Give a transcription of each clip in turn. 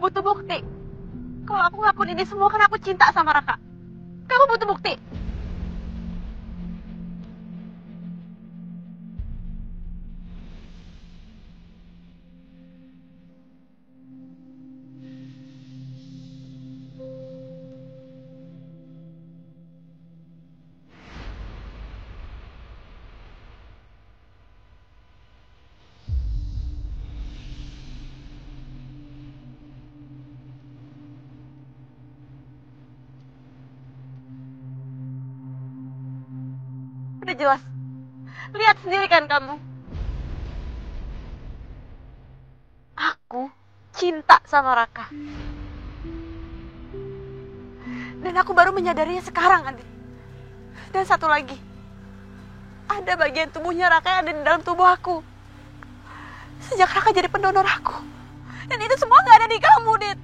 butuh bukti. Kalau aku ngelakuin ini semua karena aku cinta sama Raka. Kamu butuh bukti. Udah jelas. Lihat sendiri kan kamu. Aku cinta sama Raka. Dan aku baru menyadarinya sekarang, Adit. Dan satu lagi. Ada bagian tubuhnya Raka yang ada di dalam tubuh aku. Sejak Raka jadi pendonor aku. Dan itu semua gak ada di kamu, Dit.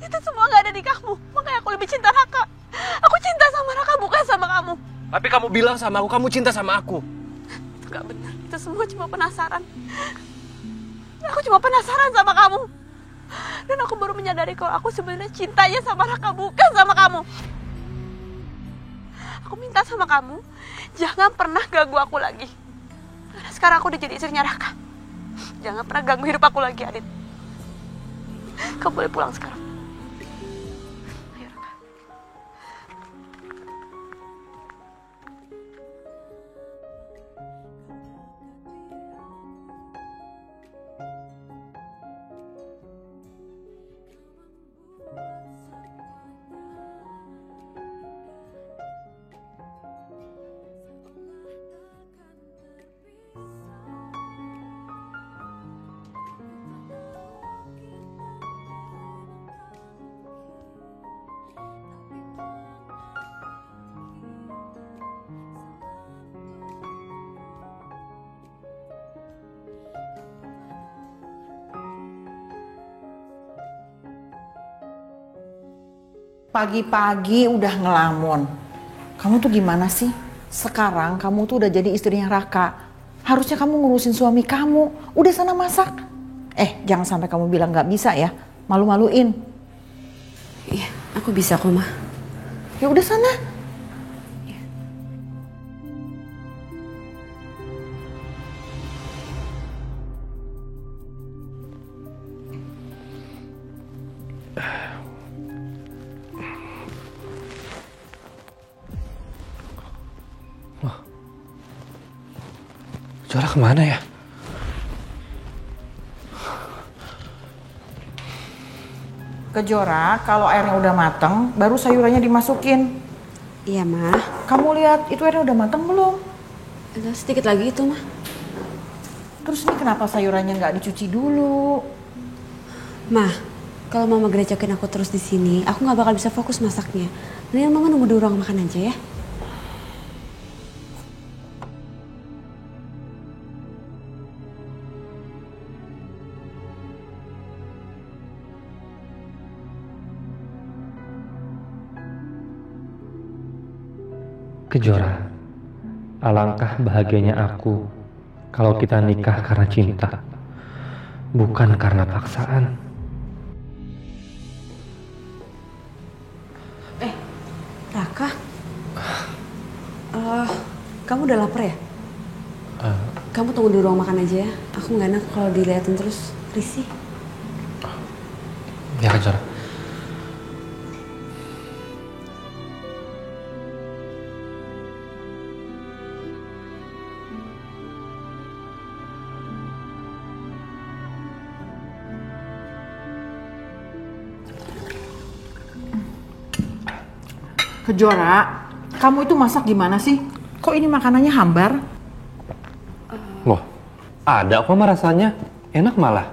Itu semua gak ada di kamu. Makanya aku lebih cinta Raka. Aku cinta sama Raka, bukan sama kamu. Tapi kamu bilang sama aku, kamu cinta sama aku. Itu gak benar. Itu semua cuma penasaran. Aku cuma penasaran sama kamu. Dan aku baru menyadari kalau aku sebenarnya cintanya sama Raka, bukan sama kamu. Aku minta sama kamu, jangan pernah ganggu aku lagi. Karena sekarang aku udah jadi istrinya Raka. Jangan pernah ganggu hidup aku lagi, Adit. Kamu boleh pulang sekarang. Pagi-pagi udah ngelamun. Kamu tuh gimana sih? Sekarang kamu tuh udah jadi istrinya Raka. Harusnya kamu ngurusin suami kamu. Udah sana masak. Jangan sampai kamu bilang gak bisa ya. Malu-maluin. Iya, aku bisa kok, Ma. Ya udah sana. Zora kemana ya? Kejora, kalau airnya udah mateng, baru sayurannya dimasukin. Iya, Ma. Kamu lihat, itu airnya udah mateng belum? Ada sedikit lagi itu, Ma. Terus ini kenapa sayurannya nggak dicuci dulu? Ma, kalau Mama gerejakin aku terus di sini, aku nggak bakal bisa fokus masaknya. Mendingan Mama nunggu di ruang makan aja ya. Kejora, alangkah bahagianya aku kalau kita nikah karena cinta, bukan karena paksaan. Raka? Kamu udah lapar ya? Kamu tunggu di ruang makan aja ya. Aku nggak enak kalau diliatin terus risih. Ya, Kejora. Kejora, kamu itu masak gimana sih? Kok ini makanannya hambar? Loh, ada kok mah rasanya. Enak malah.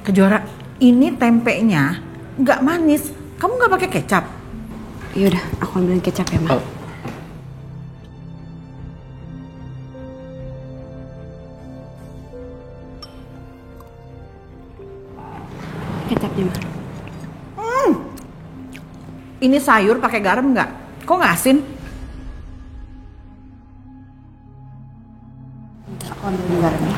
Kejora, ini tempenya nggak manis. Kamu nggak pakai kecap? Yaudah, aku ambilin kecap ya, Ma. Kecapnya, Ma. Ini sayur pakai garam nggak? Kok nggak asin? Aku ambilin garamnya.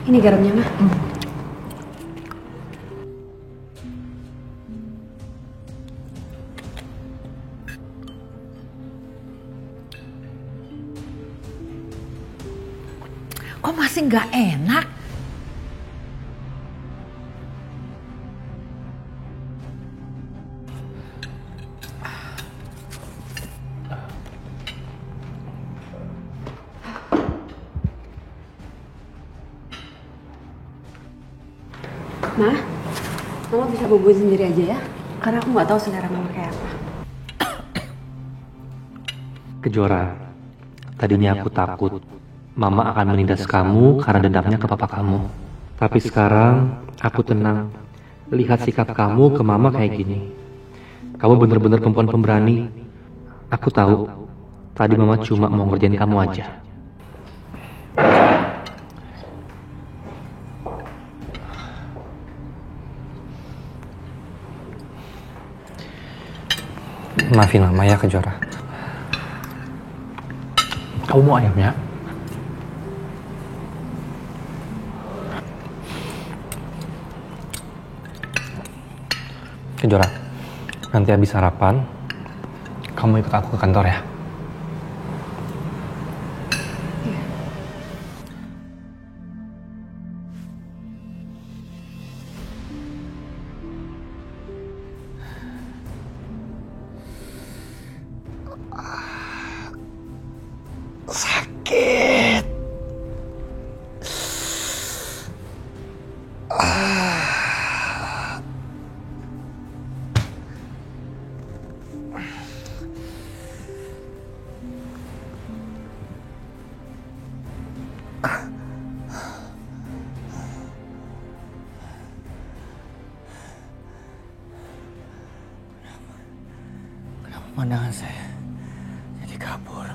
Ini garamnya, Mah. Kok masih nggak enak? Mah, Mama bisa bubuin sendiri aja ya. Karena aku nggak tahu selera Mama kayak apa. Kejora, tadinya aku takut Mama akan menindas kamu karena dendamnya ke papa kamu. Tapi sekarang aku tenang. Lihat sikap kamu ke Mama kayak gini. Kamu bener-bener perempuan pemberani. Aku tahu, tadi Mama cuma mau ngerjain kamu aja. Maafin Mama ya, Kejora. Kamu mau ayamnya? Kejora, nanti habis sarapan, kamu ikut aku ke kantor ya. Sakit. Kenapa pandangan saya jadi kabur?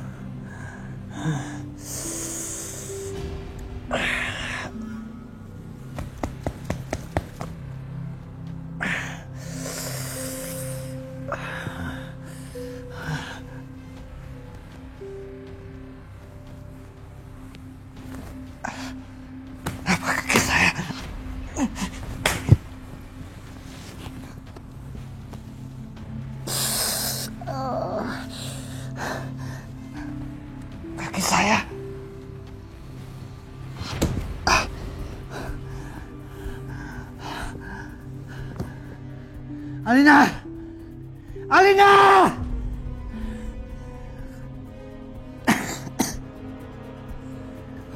Apa kaki saya? Kaki saya. Alina! Alina!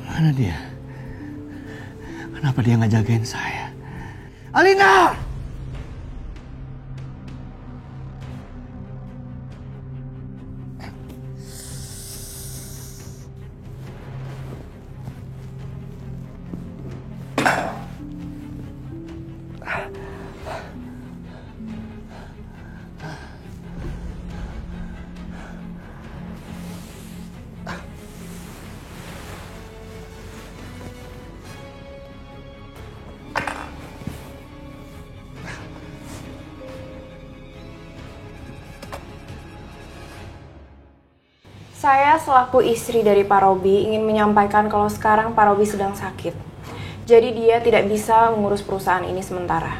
Mana dia? Kenapa dia nggak jagain saya? Alina! Saya selaku istri dari Pak Robi ingin menyampaikan kalau sekarang Pak Robi sedang sakit. Jadi dia tidak bisa mengurus perusahaan ini sementara.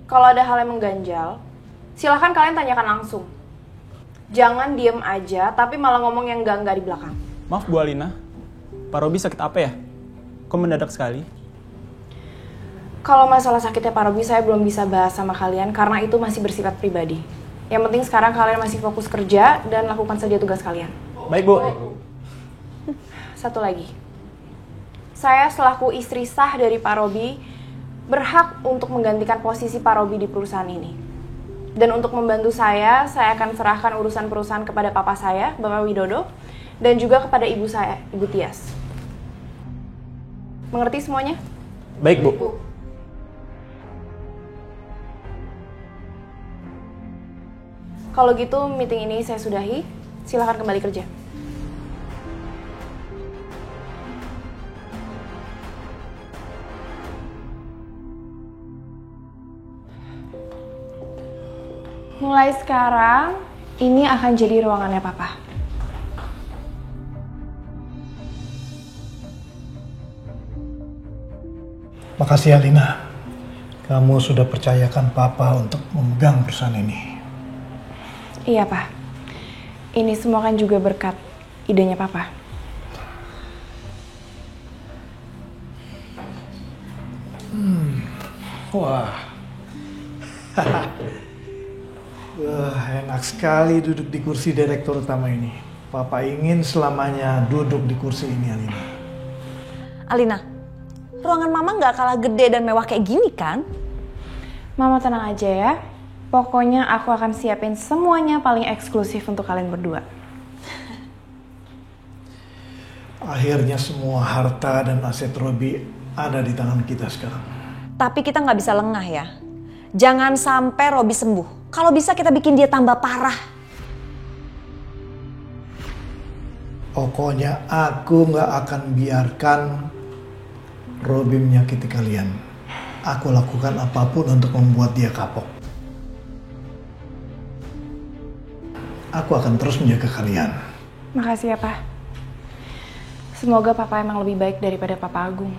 Kalau ada hal yang mengganjal, silahkan kalian tanyakan langsung. Jangan diem aja, tapi malah ngomong yang enggak-enggak di belakang. Maaf Bu Alina, Pak Robi sakit apa ya? Kok mendadak sekali? Kalau masalah sakitnya Pak Robi, saya belum bisa bahas sama kalian karena itu masih bersifat pribadi. Yang penting sekarang kalian masih fokus kerja dan lakukan saja tugas kalian. Baik Bu. Satu lagi. Saya selaku istri sah dari Pak Robi berhak untuk menggantikan posisi Pak Robi di perusahaan ini. Dan untuk membantu saya akan serahkan urusan perusahaan kepada papa saya, Bapak Widodo, dan juga kepada ibu saya, Ibu Tias. Mengerti semuanya? Baik Bu. Kalau gitu meeting ini saya sudahi, silakan kembali kerja. Mulai sekarang, Ini akan jadi ruangannya Papa. Makasih Alina. Kamu sudah percayakan Papa untuk memegang perusahaan ini. Iya, Pak. Ini semua kan juga berkat idenya Papa. Wah. Wah, enak sekali duduk di kursi direktur utama ini. Papa ingin selamanya duduk di kursi ini, Alina. Alina, ruangan Mama nggak kalah gede dan mewah kayak gini kan? Mama tenang aja ya. Pokoknya aku akan siapin semuanya paling eksklusif untuk kalian berdua. Akhirnya semua harta dan aset Robi ada di tangan kita sekarang. Tapi kita nggak bisa lengah ya. Jangan sampai Robi sembuh. Kalau bisa kita bikin dia tambah parah. Pokoknya aku nggak akan biarkan Robi menyakiti kalian. Aku lakukan apapun untuk membuat dia kapok. Aku akan terus menjaga kalian. Makasih ya, Pak. Semoga Papa emang lebih baik daripada Papa Agung.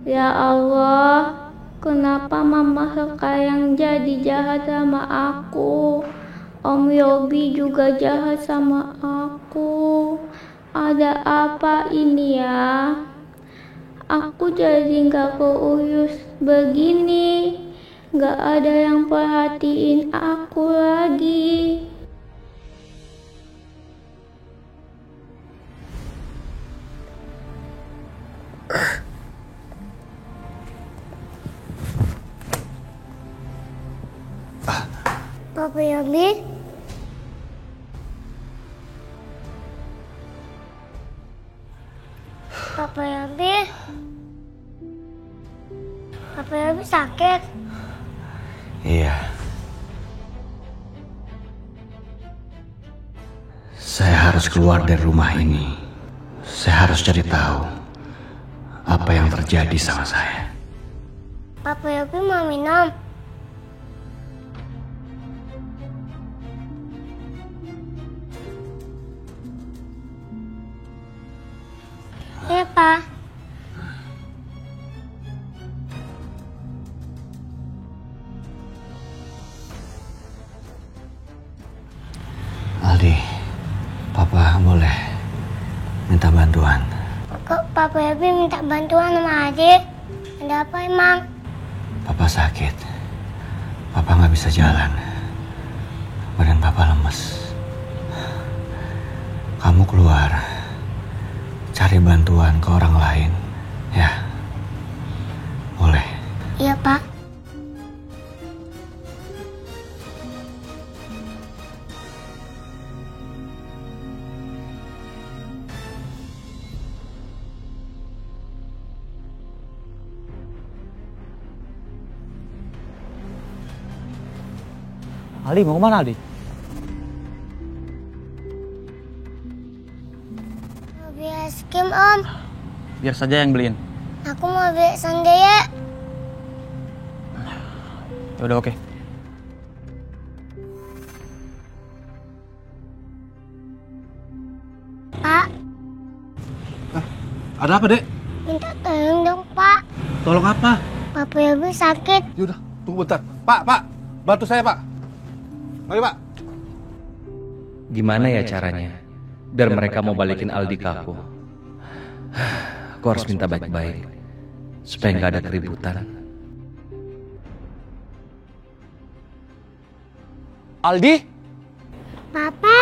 Ya Allah, kenapa Mama sekarang jadi jahat sama aku? Om Yobi juga jahat sama aku. Ada apa ini ya? Aku jadi gak keurus begini. Gak ada yang perhatiin aku lagi. Papa Yobi? Papa Yobi? Papa Yobi sakit? Iya. Saya harus keluar dari rumah ini. Saya harus cari tahu apa yang terjadi sama saya. Papa Yobi mau minum? Iya, Pak. Aldi, Papa boleh minta bantuan? Kok Papa Yobi minta bantuan sama adik? Ada apa emang? Papa sakit. Papa nggak bisa jalan. Badan Papa lemes. Kamu keluar, cari bantuan ke orang lain, ya? Boleh? Iya, Pak. Aldi, mau kemana Aldi? Mau beli es krim, Om. Biar saja yang beliin. Aku mau beli sundae. Ya udah oke. Pak, Ada apa, Dek? minta tolong dong, Pak. Tolong apa? Papa Yobi sakit. Yaudah, tunggu bentar. Pak, bantu saya, Pak. Mari, Pak. Gimana ya caranya? Biar mereka mau balikin Aldi ke aku. Aku harus minta baik-baik. Supaya nggak ada keributan. Aldi? Papa.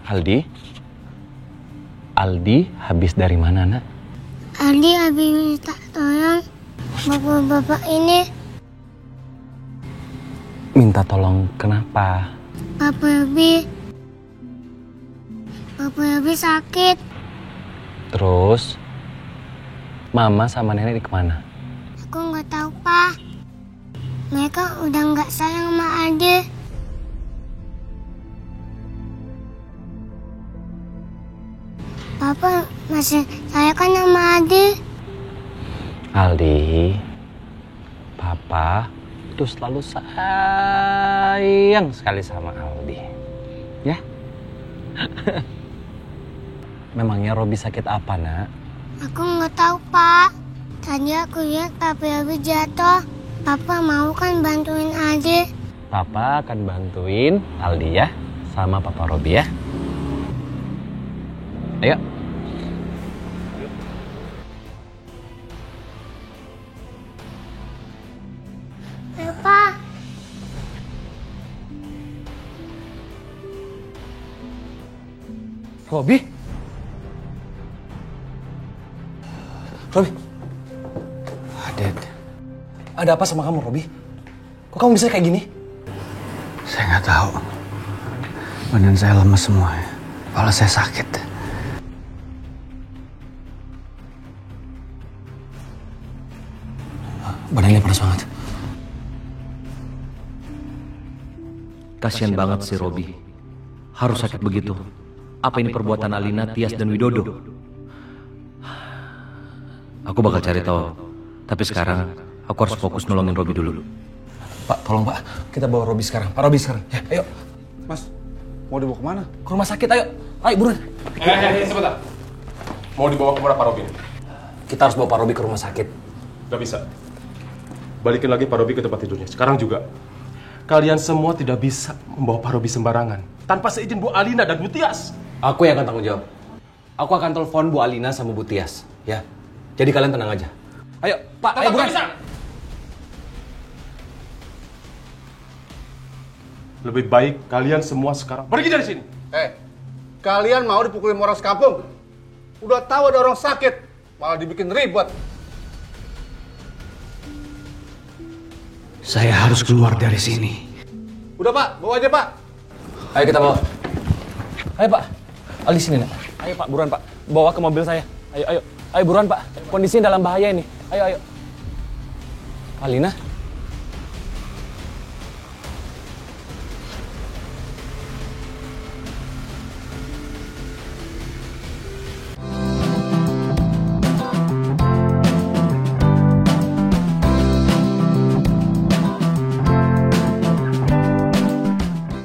Aldi? Aldi habis dari mana, Nak? Aldi habis minta tolong bapak-bapak ini. Minta tolong kenapa? Bapak Yabi sakit. Terus, Mama sama Nenek kemana? Aku nggak tahu, Pak. Mereka udah nggak sayang sama Aldi. Papa masih sayang kan sama Aldi? Aldi, Papa itu selalu sayang sekali sama Aldi. Ya? Memangnya Robi sakit apa, Nak? Aku nggak tahu, Pak. Tadi aku lihat Papa Yabi jatuh. Papa mau kan bantuin Aldi? Papa akan bantuin Aldi ya, sama Papa Robi ya. Ayo. Pak. Robi? Robi? Dad. Ada apa sama kamu, Robi? Kok kamu bisa kayak gini? Saya nggak tahu. Badan saya lemas semua. Kepala saya sakit. Badannya panas banget. Kasian banget si Robi. Harus sakit begitu. Apa ini perbuatan Alina, Tias, dan Widodo? Aku bakal cari tahu. Tapi sekarang aku harus fokus nolongin Robi dulu. Pak, tolong Pak. Kita bawa Robi sekarang. Pak Robi sekarang. Ya, ayo. Mas, mau dibawa kemana? Ke rumah sakit, ayo. Ayo, buruan. Sebentar. Mau dibawa kemana Pak Robi? Kita harus bawa Pak Robi ke rumah sakit. Gak bisa. Balikin lagi Pak Robi ke tempat tidurnya. Sekarang juga. Kalian semua tidak bisa membawa Pak Robi sembarangan. Tanpa seizin Bu Alina dan Bu Tias. Aku yang akan tanggung jawab. Aku akan telepon Bu Alina sama Bu Tias. Ya. Jadi kalian tenang aja. Ayo, Pak. Ayo, buruan. Lebih baik kalian semua sekarang pergi dari sini. Kalian mau dipukulin orang sekampung? Udah tahu ada orang sakit, malah dibikin ribet. Saya harus keluar dari sini. Udah Pak, bawa aja Pak. Ayo kita bawa. Ayo Pak. Aldi sini, Nak. Ayo Pak, buruan Pak. Bawa ke mobil saya. Ayo, ayo. Ayo buruan Pak. Kondisinya dalam bahaya ini. Ayo, ayo. Alina?